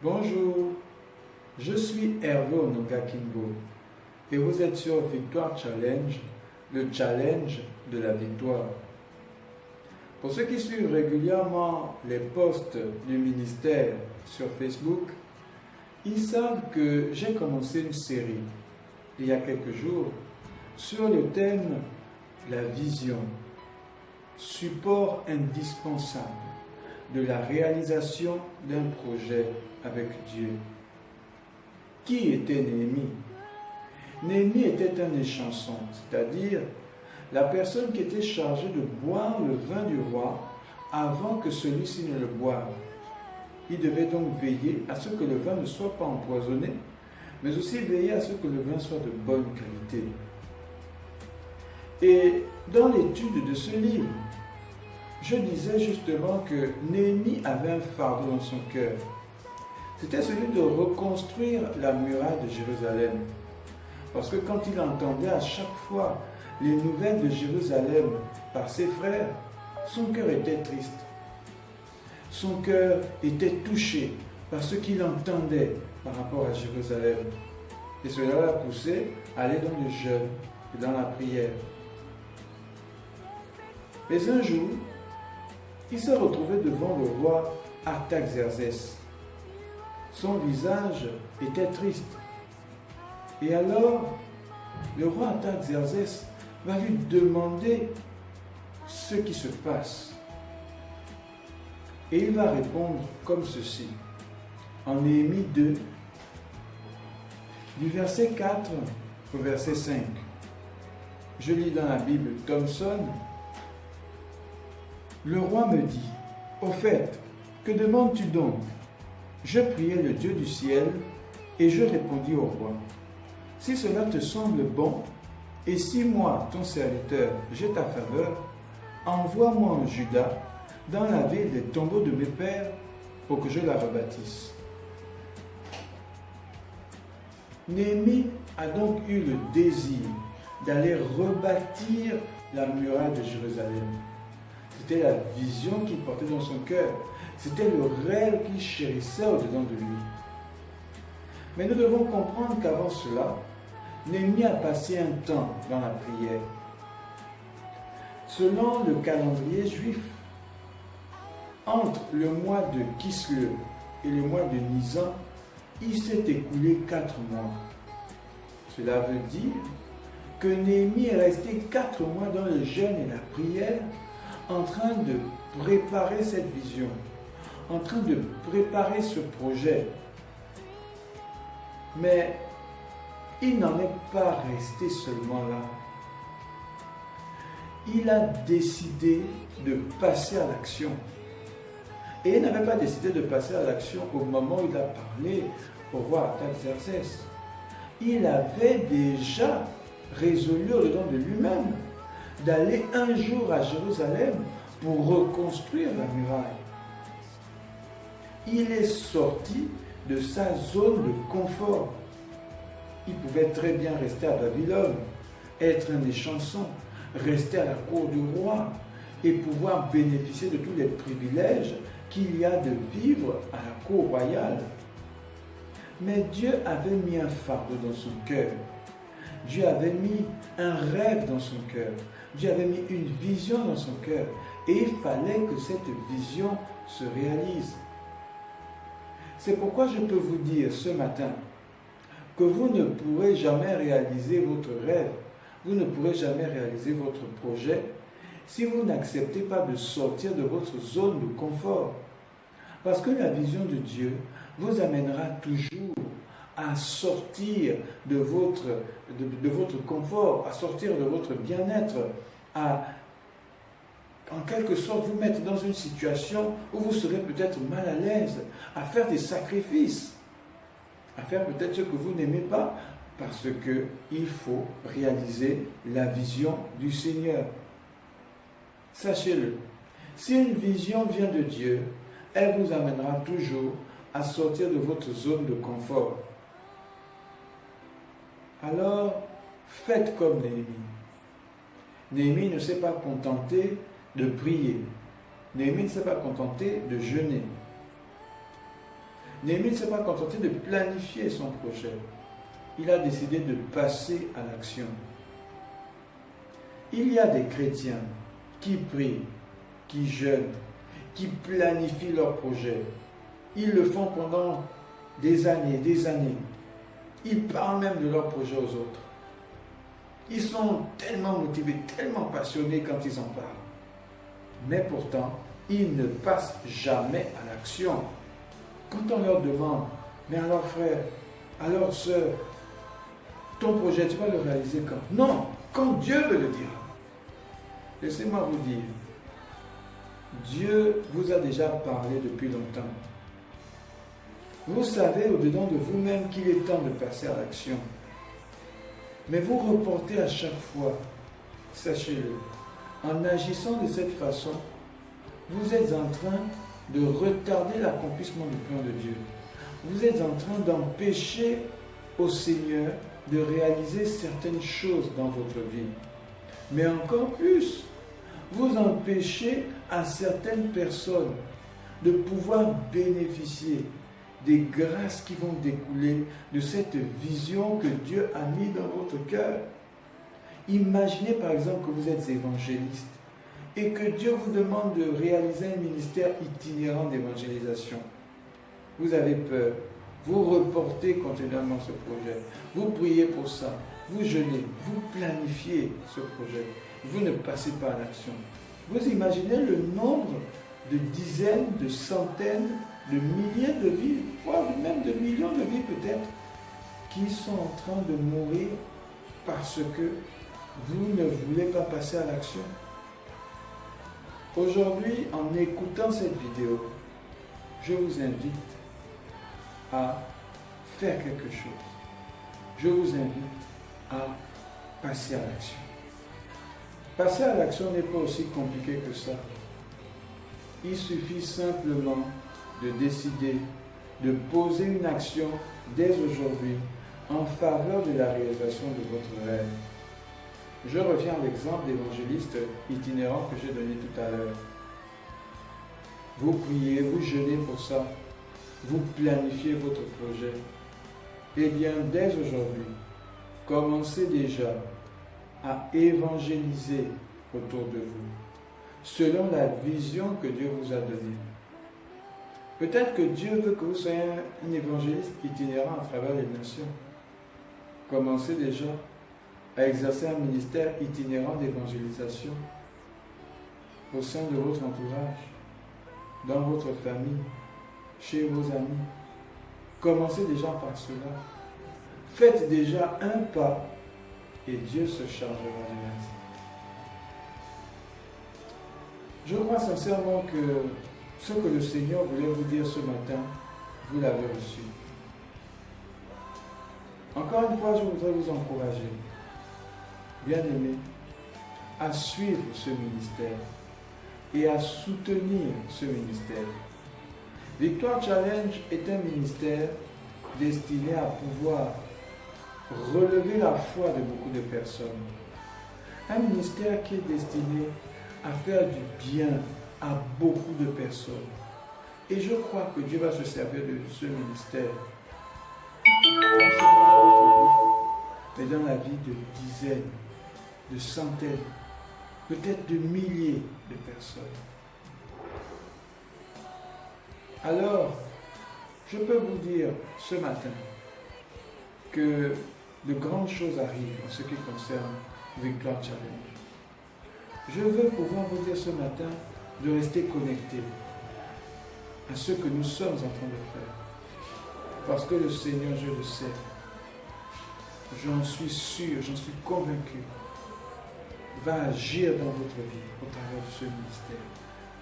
Bonjour, je suis Hervé Ononga Kimbo et vous êtes sur Victoire Challenge, le challenge de la victoire. Pour ceux qui suivent régulièrement les posts du ministère sur Facebook, ils savent que j'ai commencé une série il y a quelques jours sur le thème la vision, support indispensable de la réalisation d'un projet avec Dieu. Qui était Néhémie? Néhémie était un échanson, c'est-à-dire la personne qui était chargée de boire le vin du roi avant que celui-ci ne le boive. Il devait donc veiller à ce que le vin ne soit pas empoisonné, mais aussi veiller à ce que le vin soit de bonne qualité. Et dans l'étude de ce livre, je disais justement que Néhémie avait un fardeau dans son cœur. C'était celui de reconstruire la muraille de Jérusalem. Parce que quand il entendait à chaque fois les nouvelles de Jérusalem par ses frères, son cœur était triste. Son cœur était touché par ce qu'il entendait par rapport à Jérusalem. Et cela l'a poussé à aller dans le jeûne et dans la prière. Mais un jour, il s'est retrouvé devant le roi Artaxerxès. Son visage était triste. Et alors, le roi Artaxerxès va lui demander ce qui se passe. Et il va répondre comme ceci, en Néhémie 2, du verset 4 au verset 5. Je lis dans la Bible Thomson. Le roi me dit, au fait, que demandes-tu donc? Je priai le Dieu du ciel et je répondis au roi, si cela te semble bon, et si moi, ton serviteur, j'ai ta faveur, envoie-moi en Juda, dans la ville des tombeaux de mes pères, pour que je la rebâtisse. Néhémie a donc eu le désir d'aller rebâtir la muraille de Jérusalem. C'était la vision qu'il portait dans son cœur. C'était le rêve qu'il chérissait au-dedans de lui. Mais nous devons comprendre qu'avant cela, Néhémie a passé un temps dans la prière. Selon le calendrier juif, entre le mois de Kislev et le mois de Nisan, il s'est écoulé 4 mois. Cela veut dire que Néhémie est resté 4 mois dans le jeûne et la prière, en train de préparer cette vision, en train de préparer ce projet. Mais il n'en est pas resté seulement là. Il a décidé de passer à l'action. Et il n'avait pas décidé de passer à l'action au moment où il a parlé au roi Artaxerxès. Il avait déjà résolu au-dedans de lui-même d'aller un jour à Jérusalem pour reconstruire la muraille. Il est sorti de sa zone de confort. Il pouvait très bien rester à Babylone, être un échanson, rester à la cour du roi et pouvoir bénéficier de tous les privilèges qu'il y a de vivre à la cour royale. Mais Dieu avait mis un fardeau dans son cœur. Dieu avait mis un rêve dans son cœur. Dieu avait mis une vision dans son cœur. Et il fallait que cette vision se réalise. C'est pourquoi je peux vous dire ce matin que vous ne pourrez jamais réaliser votre rêve, vous ne pourrez jamais réaliser votre projet si vous n'acceptez pas de sortir de votre zone de confort. Parce que la vision de Dieu vous amènera toujours à sortir de votre confort, à sortir de votre bien-être, à en quelque sorte vous mettre dans une situation où vous serez peut-être mal à l'aise, à faire des sacrifices, à faire peut-être ce que vous n'aimez pas, parce qu'il faut réaliser la vision du Seigneur. Sachez-le, si une vision vient de Dieu, elle vous amènera toujours à sortir de votre zone de confort. Alors, faites comme Néhémie. Néhémie ne s'est pas contenté de prier. Néhémie ne s'est pas contenté de jeûner. Néhémie ne s'est pas contenté de planifier son projet. Il a décidé de passer à l'action. Il y a des chrétiens qui prient, qui jeûnent, qui planifient leur projet. Ils le font pendant des années, des années. Ils parlent même de leur projet aux autres. Ils sont tellement motivés, tellement passionnés quand ils en parlent. Mais pourtant, ils ne passent jamais à l'action. Quand on leur demande, mais alors frère, alors sœur, ton projet, tu vas le réaliser quand? Non, quand Dieu me le dira. Laissez-moi vous dire, Dieu vous a déjà parlé depuis longtemps. Vous savez au-dedans de vous-même qu'il est temps de passer à l'action. Mais vous reportez à chaque fois, sachez-le, en agissant de cette façon, vous êtes en train de retarder l'accomplissement du plan de Dieu. Vous êtes en train d'empêcher au Seigneur de réaliser certaines choses dans votre vie. Mais encore plus, vous empêchez à certaines personnes de pouvoir bénéficier des grâces qui vont découler de cette vision que Dieu a mise dans votre cœur. Imaginez par exemple que vous êtes évangéliste et que Dieu vous demande de réaliser un ministère itinérant d'évangélisation. Vous avez peur, vous reportez continuellement ce projet, vous priez pour ça, vous jeûnez, vous planifiez ce projet, vous ne passez pas à l'action. Vous imaginez le nombre de dizaines, de centaines, de milliers de vies, voire même de millions de vies peut-être, qui sont en train de mourir parce que vous ne voulez pas passer à l'action. Aujourd'hui, en écoutant cette vidéo, je vous invite à faire quelque chose. Je vous invite à passer à l'action. Passer à l'action n'est pas aussi compliqué que ça. Il suffit simplement de décider de poser une action dès aujourd'hui en faveur de la réalisation de votre rêve. Je reviens à l'exemple d'évangéliste itinérant que j'ai donné tout à l'heure. Vous priez, vous jeûnez pour ça, vous planifiez votre projet. Eh bien, dès aujourd'hui, commencez déjà à évangéliser autour de vous, selon la vision que Dieu vous a donnée. Peut-être que Dieu veut que vous soyez un évangéliste itinérant à travers les nations. Commencez déjà à exercer un ministère itinérant d'évangélisation au sein de votre entourage, dans votre famille, chez vos amis. Commencez déjà par cela. Faites déjà un pas et Dieu se chargera du reste. Je crois sincèrement que ce que le Seigneur voulait vous dire ce matin, vous l'avez reçu. Encore une fois, je voudrais vous encourager, bien-aimés, à suivre ce ministère et à soutenir ce ministère. Victoire Challenge est un ministère destiné à pouvoir relever la foi de beaucoup de personnes. Un ministère qui est destiné à faire du bien à beaucoup de personnes. Et je crois que Dieu va se servir de ce ministère, mais dans la vie de dizaines, de centaines, peut-être de milliers de personnes. Alors, je peux vous dire ce matin que de grandes choses arrivent en ce qui concerne Victoire Challenge. Je veux pouvoir vous dire ce matin de rester connecté à ce que nous sommes en train de faire. Parce que le Seigneur, je le sais, j'en suis sûr, j'en suis convaincu, va agir dans votre vie au travers de ce ministère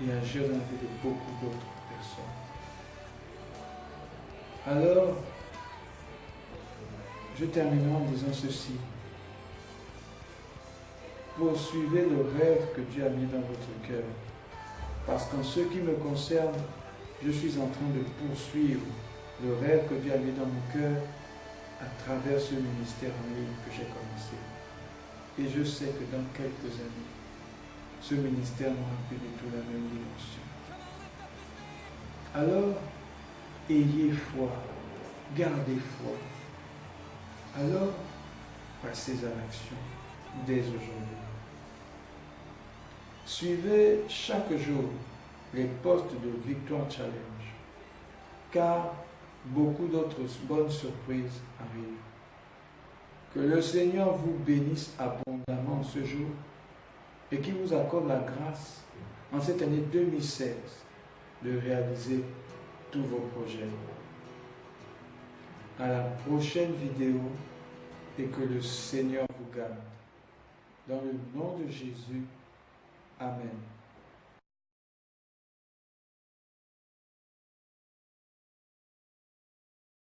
et agir dans la vie de beaucoup d'autres personnes. Alors, je terminerai en disant ceci. Poursuivez le rêve que Dieu a mis dans votre cœur. Parce qu'en ce qui me concerne, je suis en train de poursuivre le rêve que Dieu a mis dans mon cœur à travers ce ministère en ligne que j'ai commencé. Et je sais que dans quelques années, ce ministère n'aura plus du tout la même dimension. Alors, ayez foi, gardez foi. Alors, passez à l'action dès aujourd'hui. Suivez chaque jour les posts de Victoire Challenge, car beaucoup d'autres bonnes surprises arrivent. Que le Seigneur vous bénisse abondamment ce jour et qu'il vous accorde la grâce en cette année 2016 de réaliser tous vos projets. À la prochaine vidéo et que le Seigneur vous garde. Dans le nom de Jésus, Amen.